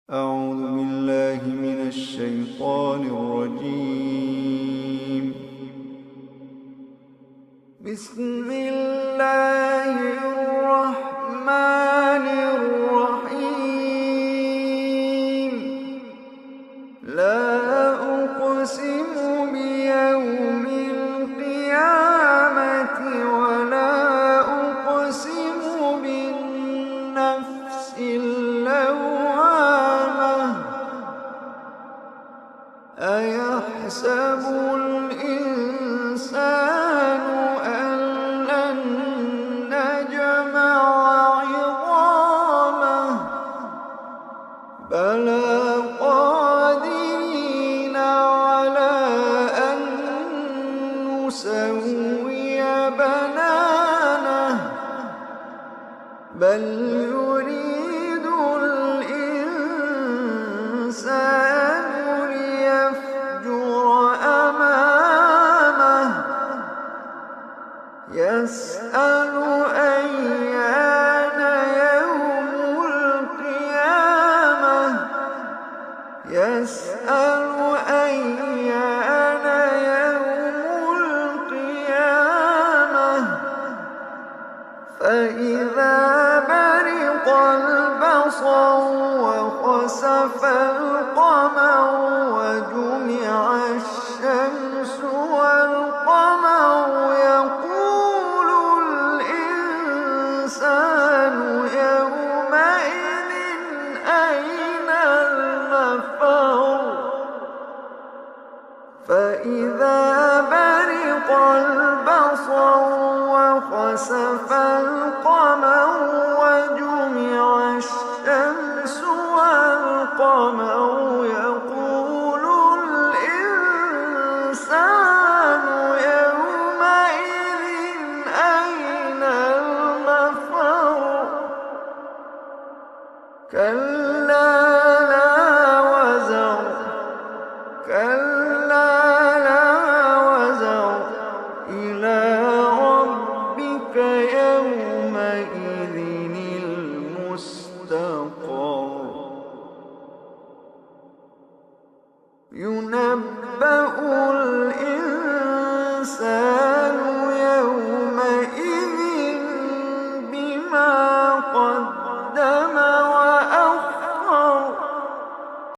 أعوذ بالله من الشيطان الرجيم. بسم الله الرحمن الرحيم. لا أقسم بيوم القيامة ولا أقسم بالنفس اللوامة. أيحسب الإنسان أن لن نجمع عظامه بلى قادرين على أن نسوي بنانه بل يريد الإنسان ليفجر أمامه يسأل أيان يوم القيامة يسأل أيان يوم القيامة فإذا برق البصر وخسف القمر وجمع الشمس والقمر يقول الإنسان يومئذ أين المفر فإذا برق البصر وخسف القمر وجمع الشمس والقمر يقول الإنسان يومئذ أين المفر كلا لا وزر كلا لا وزر إلى ربك يومئذ المستقر ينبأ الإنسان